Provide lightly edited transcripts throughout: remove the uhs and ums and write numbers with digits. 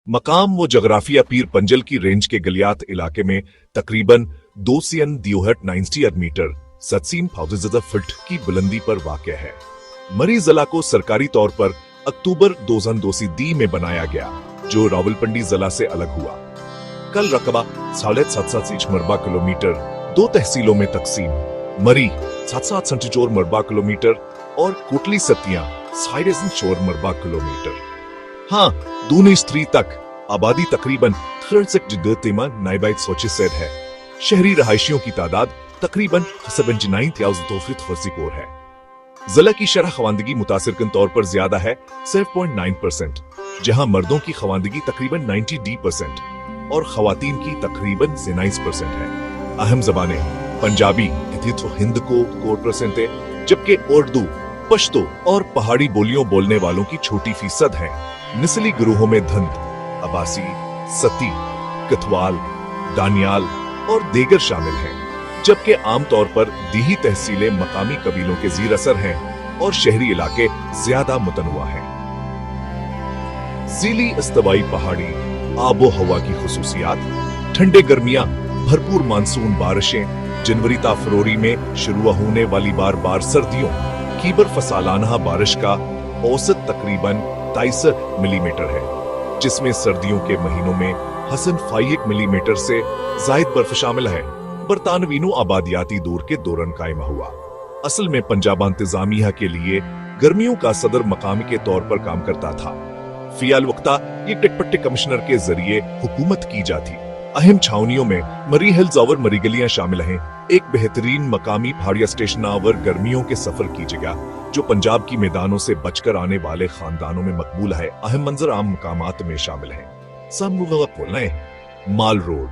मकाम व जगराफिया पीर पंजल की रेंज के गलियात इलाके में तकरीबन 290 मीटर 17,000 फीट की बुलंदी पर वाक़ है। मरी जिला को सरकारी तौर पर अक्टूबर 2002 में बनाया गया, जो रावलपिंडी जिला से अलग हुआ। कल रकबा 7.7 मरबा किलोमीटर, 2 तहसीलों में तकसीम, मरी 7.74 मरबा किलोमीटर और कोटली सतियां 4.4 मरबा किलोमीटर। हाँ, दूनी स्त्री तक आबादी तकरीबन 63,900 है। शहरी रहायशियों की तादाद तकरीबन 79,000 है। जिला की शरह खवानदगी मुतासिरकन तौर पर ज्यादा है 7.9%, जहां मर्दों की खवानदगी तकरीबन 90% और खवातीन की तकरीबन 9% है। अहम जबानें पंजाबी, हिंद को 4% है, जबकि उर्दू, पश्तो और पहाड़ी बोलियों बोलने वालों की छोटी फीसद है। निचली गिरोहों में धंध, अबासी, सती, कथवाल, दानियाल और देगर शामिल हैं, जबकि आमतौर पर दीही तहसीलें मकामी कबीलों के जीर असर हैं और शहरी इलाके ज्यादा मुतनवा हैं। ज़ीली इस्तवाई पहाड़ी आबो हवा की खुसूसियात, ठंडे गर्मियां, भरपूर मानसून बारिशें, जनवरी ता फरवरी में शुरू होने वाली बार बार सर्दियों की बर्फ सालाना बारिश का औसत तकरीबन 63 मिलीमीटर है, जिसमें सर्दियों के महीनों में हसन 5 मिलीमीटर से जायद बर्फ शामिल है। बरतानवीनो आबादियाती दौर के दौरान कायम हुआ। असल में पंजाब इंतजामिया के लिए गर्मियों का सदर मकामी के तौर पर काम करता था। फियाल वक्ता ये टिकपट्टे कमिश्नर के जरिए हुकूमत की जाती। अहम छावनियों में मरी हिल्स और मरी गलियां शामिल हैं, एक बेहतरीन मकामी पहाड़िया स्टेशन और गर्मियों के सफर की जगह जो पंजाब की मैदानों से बचकर आने वाले खानदानों में मकबूल है। अहम मंजर आम मकामात में शामिल हैं माल रोड,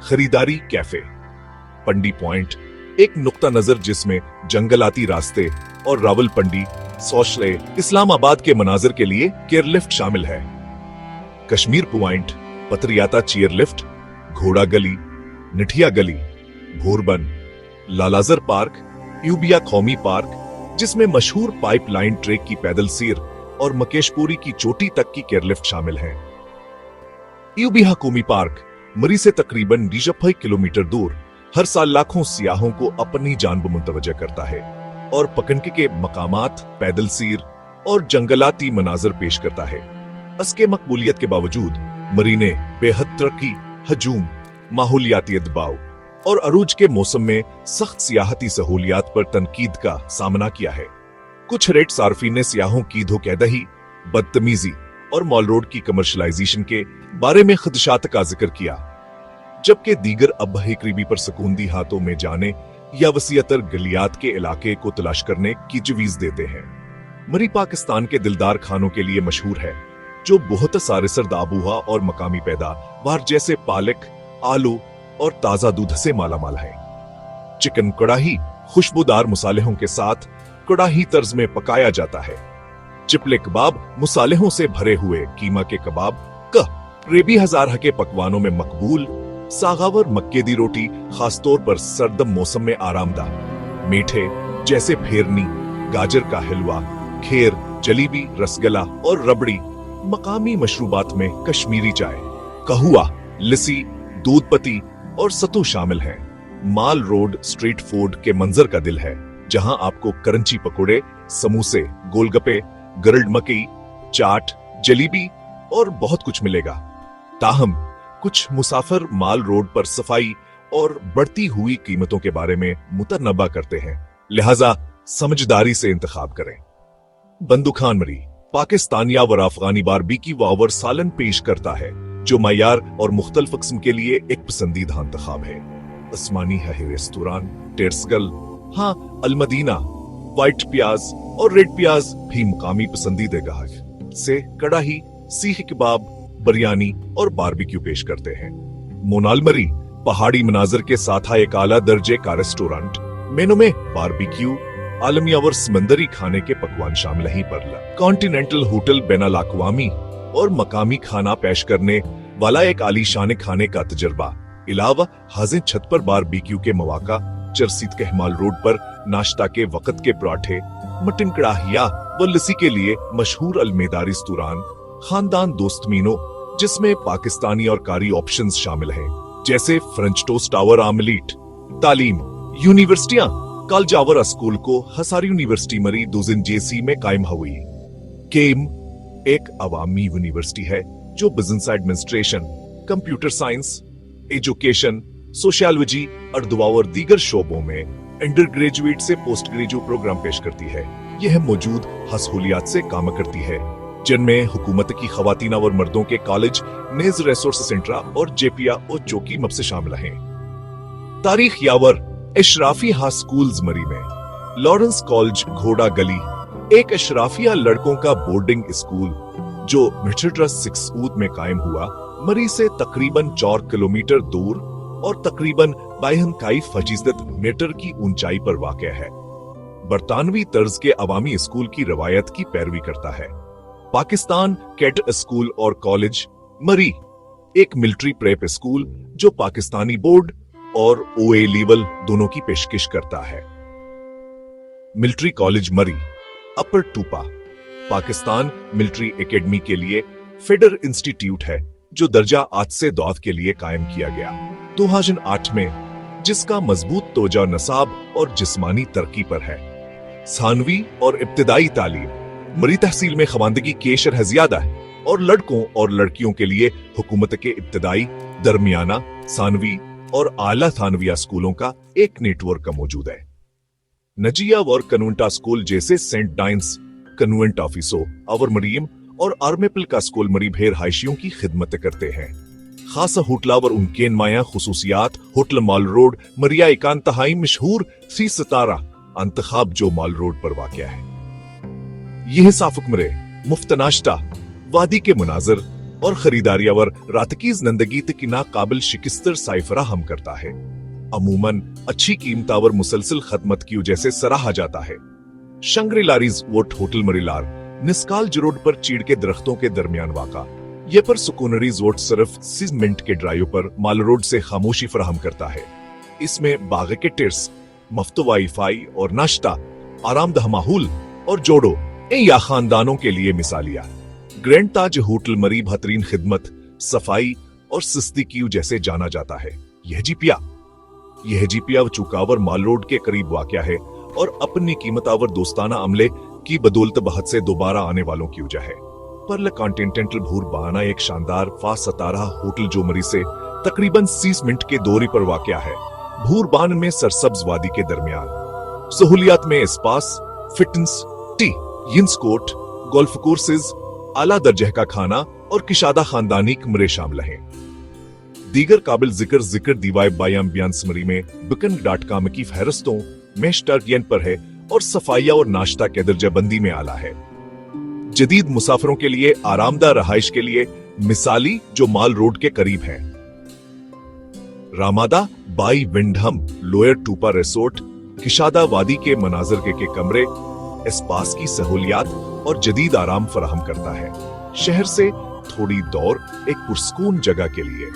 खरीदारी कैफे, पंडी पॉइंट, एक नुक्ता नजर जिसमें जंगलाती रास्ते और रावलपिंडी, सौशले, इस्लामाबाद के मनाजिर के लिए केयरलिफ्ट शामिल है। कश्मीर पॉइंट, पतरियाता चेयर लिफ्ट, घोड़ा गली, निठिया गली, भोरबन, लालाजर पार्क, यूबिया कौमी पार्क जिसमें मशहूर पाइपलाइन ट्रेक की पैदल सीर और मकेशपुरी की चोटी तक की केयरलिफ्ट शामिल है। यूबिया कौमी पार्क मरी से तकरीबन 20 किलोमीटर दूर हर साल लाखों सियाहों को अपनी जानब मुतवज्जह करता है और पकनके के मकामात, पैदल सीर और जंगलाती मनाजर पेश करता है। इसके मकबूलियत के बावजूद मरी ने बेहद तरक्की, हजूम, माहौलियाती दबाव और अरूज के मौसम में सख्त सियाहती सहूलियात पर तनकीद का सामना किया है। कुछ रेट सार्फिन ने सियाहों की धोखेदही, बदतमीजी और मॉल रोड की कमर्शलाइजेशन के बारे में खदशात का जिक्र किया, जबकि दीगर अब करीबी पर सकूंदी हाथों में जाने या वसीयतर गलियात के इलाके को तलाश करने की तजवीज देते हैं। मरी पाकिस्तान के दिलदार खानों के लिए मशहूर है, जो बहुत सारे सरदाबूहा और मकामी पैदावार जैसे पालक, आलू और ताजा दूध से मालामाल है। चिकन कड़ाही खुशबूदार मुसालेहों के साथ कड़ाही तर्ज में पकाया जाता है। चिपले कबाब मुसालेहों से भरे हुए कीमा के कबाब का रेबी हजारह के पकवानों में मकबूल। सागावर मक्के दी रोटी खासतौर पर सर्दम मौसम में आरामदा। मीठे जैसे फेरनी, गाजर का हलवा, खेर, जलेबी, रसगला और रबड़ी। मकामी मशरूबात में कश्मीरी चाय, कहवा, लस्सी, दूध पत्ती और सत्तू शामिल हैं। माल रोड स्ट्रीट फूड के मंजर का दिल है, जहां आपको करंची पकोड़े, समोसे, गोलगप्पे, गरल्ड मकई, चाट, जलेबी और बहुत कुछ मिलेगा। ताहम कुछ मुसाफिर माल रोड पर सफाई और बढ़ती हुई कीमतों के बारे में मुतनब्बा करते हैं, लिहाजा समझदारी से इंतखाब करें। बंदूखान मरी पाकिस्तानिया व अफगानी बारबेक्यू वावर सालन पेश करता है, जो मयार और मुख्तलिफ किस्म के लिए एक पसंदीदा इंतखाब है। आसमानी है रेस्तोरां, टेर्सगल, हाँ अलमदीना, व्हाइट प्याज और रेड प्याज भी मुकामी पसंदीदा गाहक से कड़ाही, सीख कबाब, बिरयानी और बारबेक्यू पेश करते हैं। मोनाल मरी पहाड़ी मनाजर के साथ एक आला दर्जे का रेस्टोरेंट, मेनू में बारबेक्यू, आलमिया और समंदरी खाने के पकवान शामिल ही पर कॉन्टिनेंटल होटल बैनुल अक़वामी और मकामी खाना पेश करने वाला एक आलीशान खाने का तजर्बा। इलावा हाजिर छत पर बारबेक्यू के मौका, चरसीत के हिमाल रोड पर नाश्ता के वक्त के पराठे, मटन कड़ाहिया व लस्सी के लिए मशहूर अलमेदारी रेस्तोरां, खानदान दोस्त मीनो जिसमें पाकिस्तानी और कारी ऑप्शंस शामिल हैं, जैसे फ्रेंच टोस्ट टावर आमलीट। तालीम, यूनिवर्सिटियां कालजावरा स्कूल को हसार यूनिवर्सिटी मरी दूजिन जेसी में कायम हुई। केम एक अवामी यूनिवर्सिटी है जो business administration, computer science, education, sociology और दुआ और दीगर शोबों में अंडर ग्रेजुएट से पोस्ट ग्रेजुएट प्रोग्राम पेश करती है। यह मौजूद सहूलियात से काम करती है, जिनमें हुकूमत की खवातीन और मर्दों के कॉलेज नेज रिसोर्स सेंटर और जेपिया और चौकी मब से शामिल हैं। तारीख यावर अशराफी हाई स्कूल्स मरी में लॉरेंस कॉलेज घोड़ा गली एक अशराफिया लड़कों का बोर्डिंग स्कूल जो मिठरा 6 में कायम हुआ, मरी से तकरीबन 4 किलोमीटर दूर और तकरीबन 52 मीटर की ऊंचाई पर वाक़या है। बरतानवी तर्ज के अवामी स्कूल की रवायत की पैरवी करता है। पाकिस्तान कैडेट स्कूल और कॉलेज मरी एक मिलिट्री प्रेप स्कूल जो पाकिस्तानी बोर्ड और ओए लेवल दोनों की पेशकश करता है। मिलिट्री कॉलेज मरी अपर टूपा पाकिस्तान मिलिट्री एकेडमी के लिए फेडर इंस्टीट्यूट है जो दर्जा आज से दौद के लिए कायम किया गया 2008 में, जिसका मजबूत तोजा नसाब और जिस्मानी तरक्की पर है। सानवी और इब्तिदाई तालीम मरी तहसील में खवानदगी के शरह ज्यादा है और लड़कों और लड़कियों के लिए हुकूमत के इब्तिदाई, दरमियाना, सानवी और आला थानविया स्कूलों का एक नेटवर्क मौजूद है। नजिया और कन्वेंटा स्कूल जैसे सेंट डाइंस कन्वेंट ऑफिसों और मरीम और आर्मेपल का स्कूल मरी भेर हाइशियों की खिदमत करते हैं। खास होटला और उनके माया खुसूसियात होटल माल रोड मरिया एकांतहाई मशहूर 3 सितारा अंतखाब जो माल रोड पर वाक़या है। यह साफक मरे मुफ्त नाश्ता, वादी के मुनाजर और खरीदारियां और रातकीज नंदगी की नाकाबिल शिकस्तर साइफरा हम करता है। अमूमन अच्छी कीमतावर मुसलसल खदमत की वजह से सराहा जाता है। शंग्री लारीज वोट होटल मरीलार निस्काल रोड पर चीड़ के दरख्तों के दरमियान वाक़ा ये पर सुकूनरी जोट सिर्फ 6 मिनट के ड्राइव पर माल रोड से खामोशी फराहम करता है। इसमें बाग के टिर्स, मुफ्त वाईफाई और नाश्ता, आरामदह माहौल और जोड़ो या खानदानों के लिए मिसालिया। ग्रैंड ताज होटल मरी बेहतरीन खिदमत, सफाई और सस्ती जैसे जाना जाता है। यह जीपिया चुकावर माल रोड के करीब वाक़या है और अपनी कीमतावर दोस्ताना अमले की बदौलत बहुत से दोबारा आने वालों की वजह है। परल कॉन्टिनेंटल भूर बहाना एक शानदार फास सतारा होटल जो मरी से तकरीबन 30 मिनट के दूरी पर वाक़या है। भूरबान में सरसब्ज वादी के दरमियान सहूलियात में spas, fitness, tennis court, golf courses, आला दर्जे का खाना और किशादा खानदानी कमरे शामिल हैं। दीगर काबिल जिक्र दीवाई बायाम बयान समरी में booking.com की फहरस्तों में स्टार्ट पर है और सफाइया और नाश्ता के दर्जाबंदी में आला है। जदीद मुसाफिरों के लिए आरामदा रहाइश के लिए मिसाली जो माल रोड के करीब है। Ramada by Wyndham lower Topa resort किशादा वादी के मनाजर के कमरे, स्पास की सहूलियात और जदीद आराम फराहम करता है। शहर से थोड़ी दौर एक पुरस्कून जगह के लिए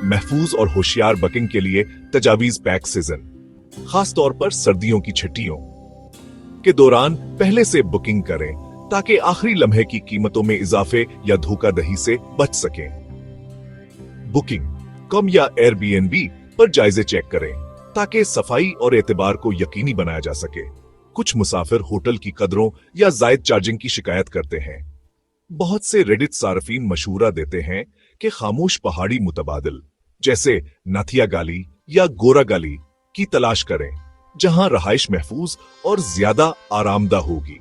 महफूज और होशियार बुकिंग के लिए तजावीज पैक सीजन, खास तौर पर सर्दियों की छुट्टियों के दौरान पहले से बुकिंग करें ताकि आखिरी लम्हे की कीमतों में इजाफे या धोखाधड़ी से बच सकें। बुकिंग कम या एयरबीएनबी पर जायजे चेक करें ताकि सफाई और एतबार को यकीनी बनाया जा सके। कुछ मुसाफिर होटल की कदरों या जायद चार्जिंग की शिकायत करते हैं। बहुत से रेडिट सार्फिन मशूरा देते हैं कि खामोश पहाड़ी मुतबादिल जैसे नाथिया गाली या गोरा गाली की तलाश करें, जहां रहाइश महफूज और ज्यादा आरामदा होगी।